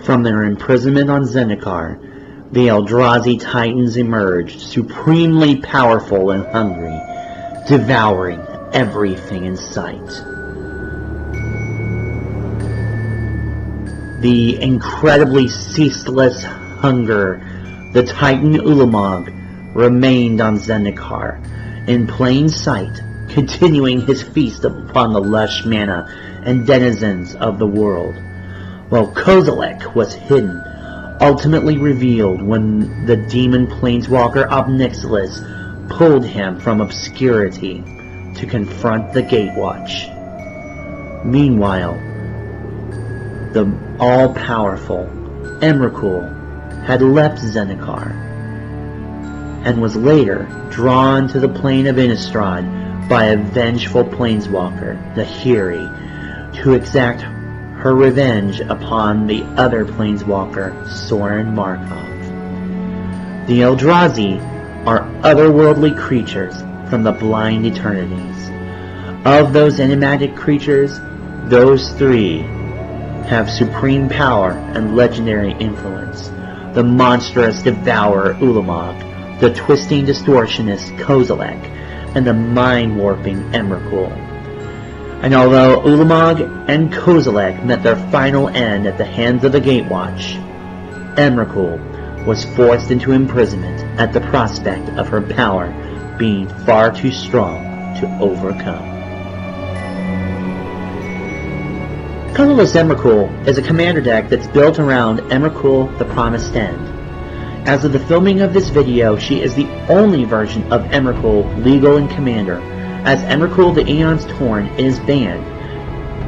From their imprisonment on Zendikar, the Eldrazi Titans emerged, supremely powerful and hungry, devouring everything in sight. The incredibly ceaseless hunger, the Titan Ulamog remained on Zendikar, in plain sight, continuing his feast upon the lush mana and denizens of the world, while Kozilek was hidden, ultimately revealed when the demon planeswalker Obnixilis pulled him from obscurity to confront the Gatewatch. Meanwhile, the all-powerful Emrakul had left Zendikar and was later drawn to the plane of Innistrad by a vengeful planeswalker, the Hiri, to exact her revenge upon the other planeswalker, Sorin Markov. The Eldrazi are otherworldly creatures from the blind eternities. Of those enigmatic creatures, those three have supreme power and legendary influence. The monstrous devourer Ulamog, the twisting distortionist Kozilek, and the mind-warping Emrakul. And although Ulamog and Kozilek met their final end at the hands of the Gatewatch, Emrakul was forced into imprisonment at the prospect of her power being far too strong to overcome. Colorless Emrakul is a commander deck that's built around Emrakul the Promised End. As of the filming of this video, she is the only version of Emrakul legal in Commander, as Emrakul the Aeons Torn is banned.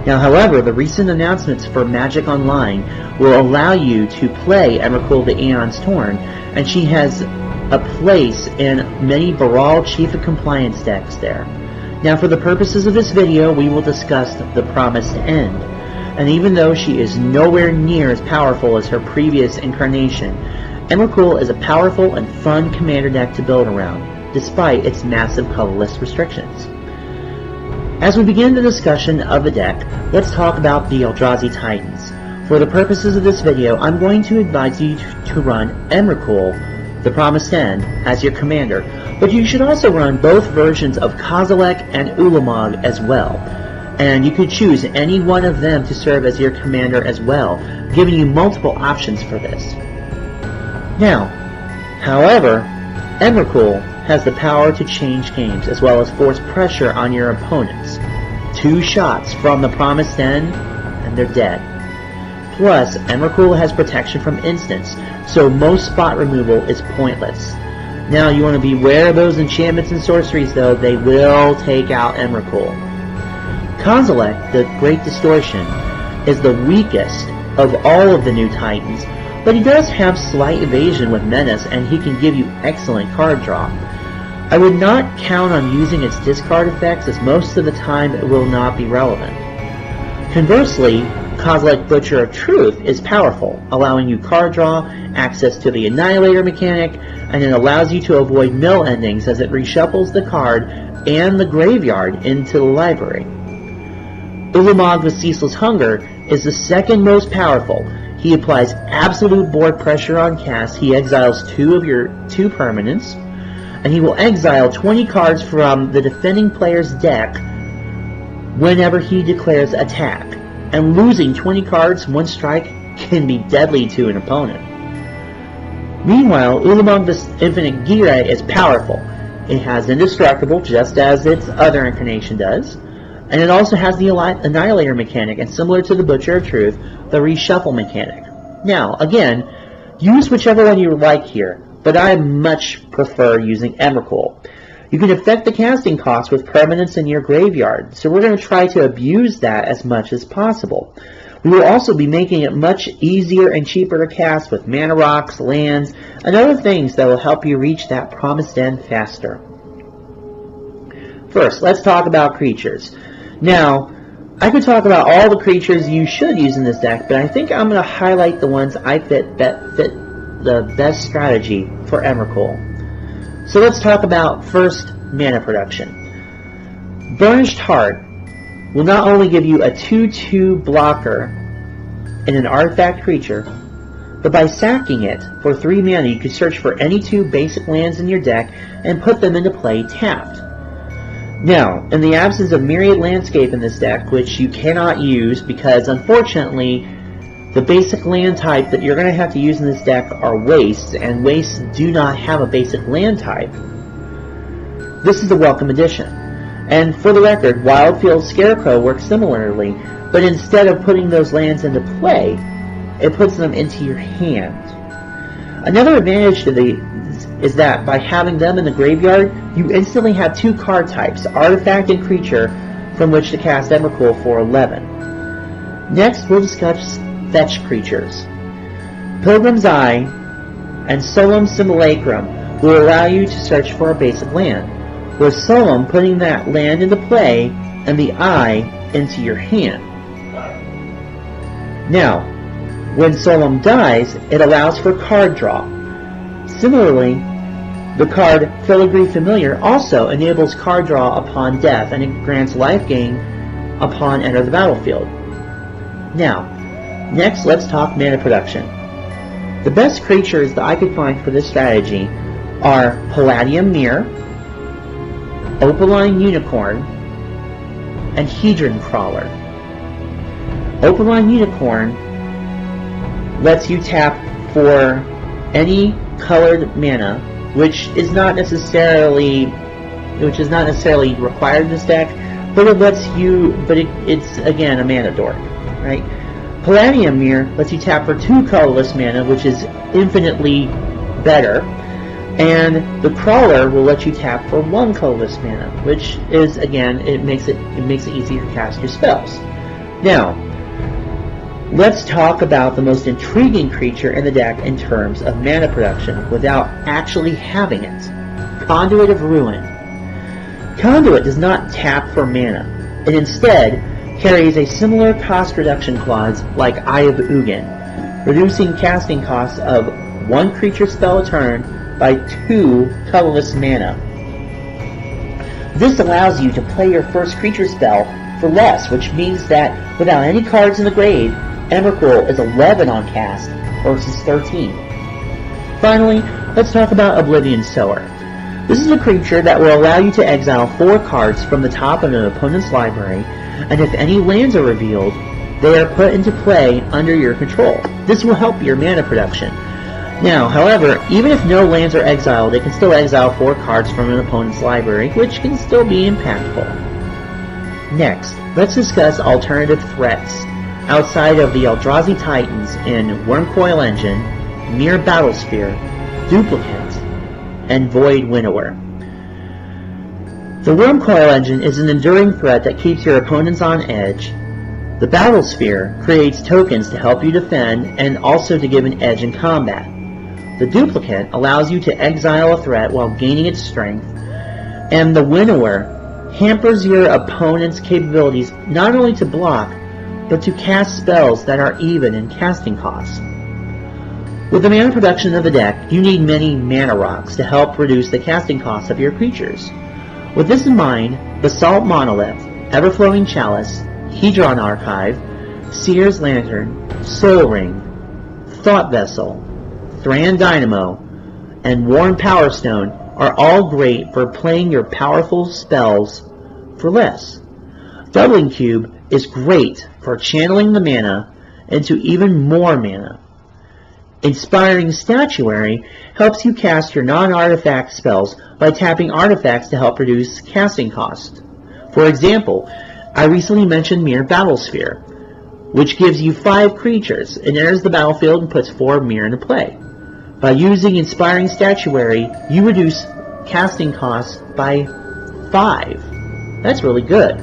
Now, however, the recent announcements for Magic Online will allow you to play Emrakul the Aeons Torn, and she has a place in many Baral Chief of Compliance decks there. Now, for the purposes of this video, we will discuss the Promised End. And even though she is nowhere near as powerful as her previous incarnation, Emrakul is a powerful and fun commander deck to build around, despite its massive colorless restrictions. As we begin the discussion of the deck, let's talk about the Eldrazi Titans. For the purposes of this video, I'm going to advise you to run Emrakul, the Promised End, as your commander, but you should also run both versions of Kozilek and Ulamog as well. And you could choose any one of them to serve as your commander as well, giving you multiple options for this. Now, however, Emrakul has the power to change games as well as force pressure on your opponents. 2 shots from the Promised End and they're dead. Plus, Emrakul has protection from instants, so most spot removal is pointless. Now, you want to beware of those enchantments and sorceries though, they will take out Emrakul. Kozilek, the Great Distortion, is the weakest of all of the new Titans, but he does have slight evasion with Menace, and he can give you excellent card draw. I would not count on using its discard effects, as most of the time it will not be relevant. Conversely, Kozilek Butcher of Truth is powerful, allowing you card draw, access to the Annihilator mechanic, and it allows you to avoid mill endings as it reshuffles the card and the graveyard into the library. Ulamog with Ceaseless Hunger is the second most powerful. He applies absolute board pressure on cast. He exiles 2 of your 2 permanents, and he will exile 20 cards from the defending player's deck whenever he declares attack. And losing 20 cards 1 strike can be deadly to an opponent. Meanwhile, Ulamog the Infinite Gira is powerful. It has Indestructible, just as its other incarnation does. And it also has the Annihilator mechanic, and similar to the Butcher of Truth, the Reshuffle mechanic. Now, again, use whichever one you like here, but I much prefer using Emrakul. You can affect the casting cost with permanents in your graveyard, so we're going to try to abuse that as much as possible. We will also be making it much easier and cheaper to cast with mana rocks, lands, and other things that will help you reach that Promised End faster. First, let's talk about creatures. Now, I could talk about all the creatures you should use in this deck, but I think I'm going to highlight the ones I fit the best strategy for Emrakul. So let's talk about first mana production. Burnished Heart will not only give you a 2/2 blocker in an artifact creature, but by sacking it for 3 mana, you could search for any 2 basic lands in your deck and put them into play tapped. Now, in the absence of Myriad Landscape in this deck, which you cannot use because unfortunately the basic land type that you're going to have to use in this deck are wastes, and wastes do not have a basic land type, this is a welcome addition. And for the record, Wildfield Scarecrow works similarly, but instead of putting those lands into play, it puts them into your hand. Another advantage to these is that by having them in the graveyard, you instantly have 2 card types, Artifact and Creature, from which to cast Emrakul for 11. Next, we'll discuss fetch creatures. Pilgrim's Eye and Solemn Simulacrum will allow you to search for a basic land, with Solemn putting that land into play and the Eye into your hand. Now, when Solemn dies, it allows for card draw. Similarly, the card Filigree Familiar also enables card draw upon death, and it grants life gain upon enter the battlefield. Now, next let's talk mana production. The best creatures that I could find for this strategy are Palladium Mirror, Opaline Unicorn, and Hedron Crawler. Opaline Unicorn lets you tap for any colored mana, which is not necessarily required in this deck, but it's again a mana dork, right? Palladium Mirror lets you tap for 2 colorless mana, which is infinitely better, and the Crawler will let you tap for 1 colorless mana, which is again it makes it easier to cast your spells. Now, let's talk about the most intriguing creature in the deck in terms of mana production without actually having it. Conduit of Ruin. Conduit does not tap for mana. It instead carries a similar cost reduction clause like Eye of Ugin, reducing casting costs of 1 creature spell a turn by 2 colorless mana. This allows you to play your first creature spell for less, which means that without any cards in the grave, Emrakul is 11 on cast versus 13. Finally, let's talk about Oblivion Sower. This is a creature that will allow you to exile 4 cards from the top of an opponent's library, and if any lands are revealed, they are put into play under your control. This will help your mana production. Now, however, even if no lands are exiled, they can still exile 4 cards from an opponent's library, which can still be impactful. Next, let's discuss alternative threats outside of the Eldrazi Titans in Wormcoil Engine, Mere Battlesphere, Duplicate, and Void Winnower. The Wormcoil Engine is an enduring threat that keeps your opponents on edge. The Battlesphere creates tokens to help you defend and also to give an edge in combat. The Duplicate allows you to exile a threat while gaining its strength, and the Winnower hampers your opponent's capabilities not only to block, but to cast spells that are even in casting costs. With the mana production of the deck, you need many mana rocks to help reduce the casting costs of your creatures. With this in mind, Basalt Monolith, Everflowing Chalice, Hedron Archive, Seer's Lantern, Soul Ring, Thought Vessel, Thran Dynamo, and Worn Power Stone are all great for playing your powerful spells for less. Doubling Cube is great for channeling the mana into even more mana. Inspiring Statuary helps you cast your non-artifact spells by tapping artifacts to help reduce casting costs. For example, I recently mentioned Mere Battlesphere, which gives you 5 creatures and enters the battlefield and puts 4 Mere into play. By using Inspiring Statuary, you reduce casting costs by 5. That's really good.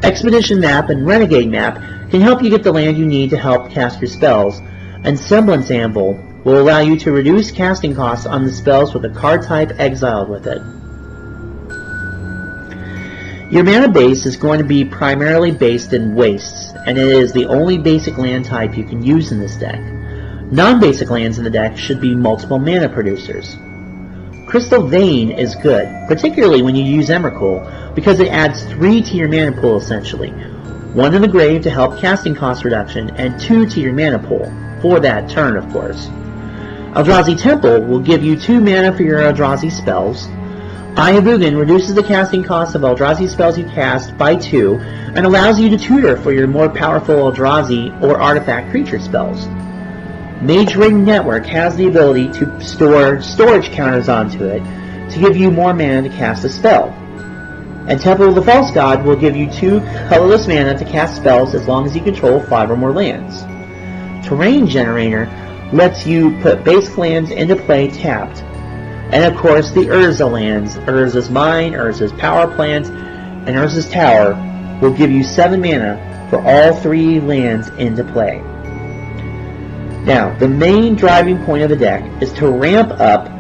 Expedition Map and Renegade Map can help you get the land you need to help cast your spells, and Semblance Anvil will allow you to reduce casting costs on the spells with a card type exiled with it. Your mana base is going to be primarily based in wastes, and it is the only basic land type you can use in this deck. Non-basic lands in the deck should be multiple mana producers. Crystal Vein is good, particularly when you use Emrakul, because it adds 3 to your mana pool essentially. 1 in the grave to help casting cost reduction, and 2 to your mana pool, for that turn of course. Eldrazi Temple will give you 2 mana for your Eldrazi spells. Eye of Ugin reduces the casting cost of Eldrazi spells you cast by 2, and allows you to tutor for your more powerful Eldrazi or artifact creature spells. Mage Ring Network has the ability to store storage counters onto it to give you more mana to cast a spell. And Temple of the False God will give you 2 colorless mana to cast spells as long as you control 5 or more lands. Terrain Generator lets you put basic lands into play tapped. And of course the Urza lands, Urza's Mine, Urza's Power Plant, and Urza's Tower will give you 7 mana for all 3 lands into play. Now, the main driving point of the deck is to ramp up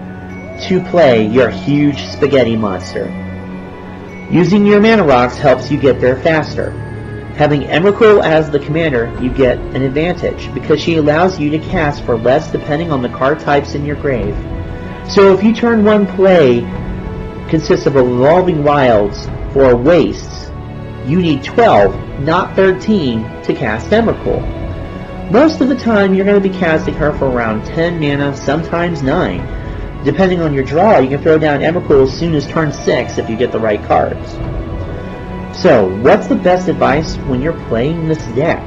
to play your huge spaghetti monster. Using your mana rocks helps you get there faster. Having Emrakul as the commander, you get an advantage, because she allows you to cast for less depending on the card types in your grave. So if you turn 1 play consists of Evolving Wilds for wastes, you need 12, not 13, to cast Emrakul. Most of the time you're going to be casting her for around 10 mana, sometimes 9. Depending on your draw, you can throw down Emrakul as soon as turn 6 if you get the right cards. So, what's the best advice when you're playing this deck?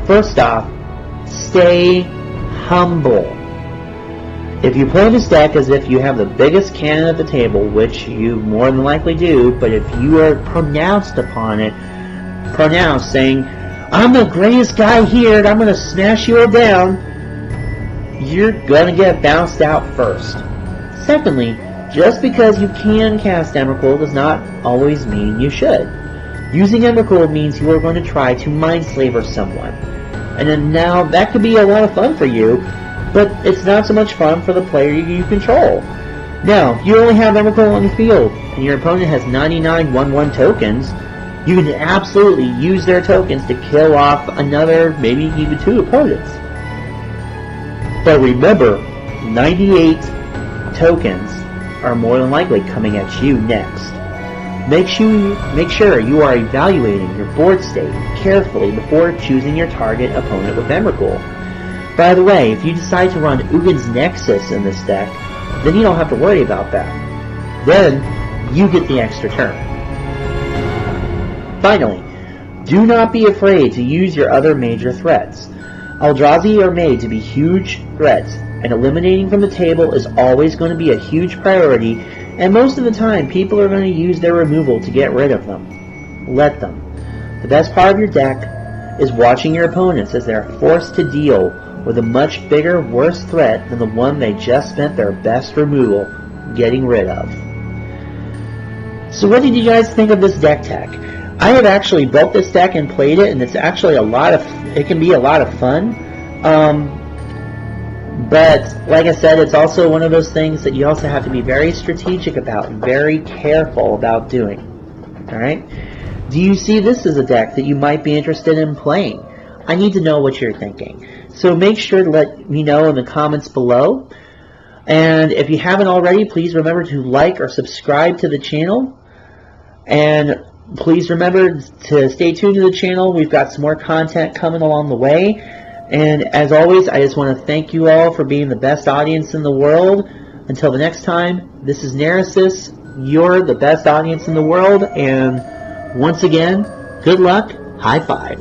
First off, stay humble. If you play this deck as if you have the biggest cannon at the table, which you more than likely do, but if you are pronounced upon it, saying, I'm the greatest guy here and I'm going to smash you all down, you're going to get bounced out first. Secondly, just because you can cast Emrakul does not always mean you should. Using Emrakul means you are going to try to Mindslaver someone. And then now that could be a lot of fun for you, but it's not so much fun for the player you control. Now, if you only have Emrakul on the field and your opponent has 99 1/1 tokens, you can absolutely use their tokens to kill off another, maybe even 2 opponents. But remember, 98 tokens are more than likely coming at you next. Make sure you are evaluating your board state carefully before choosing your target opponent with Emrakul. By the way, if you decide to run Ugin's Nexus in this deck, then you don't have to worry about that. Then, you get the extra turn. Finally, do not be afraid to use your other major threats. Eldrazi are made to be huge threats, and eliminating from the table is always going to be a huge priority, and most of the time people are going to use their removal to get rid of them. Let them. The best part of your deck is watching your opponents as they are forced to deal with a much bigger, worse threat than the one they just spent their best removal getting rid of. So what did you guys think of this deck tech? I have actually built this deck and played it, and it's actually it can be a lot of fun. But like I said, it's also one of those things that you also have to be very strategic about, very careful about doing. Alright? Do you see this as a deck that you might be interested in playing? I need to know what you're thinking. So make sure to let me know in the comments below. And if you haven't already, please remember to like or subscribe to the channel. And please remember to stay tuned to the channel. We've got some more content coming along the way. And as always, I just want to thank you all for being the best audience in the world. Until the next time, this is Neresis. You're the best audience in the world. And once again, good luck. High five.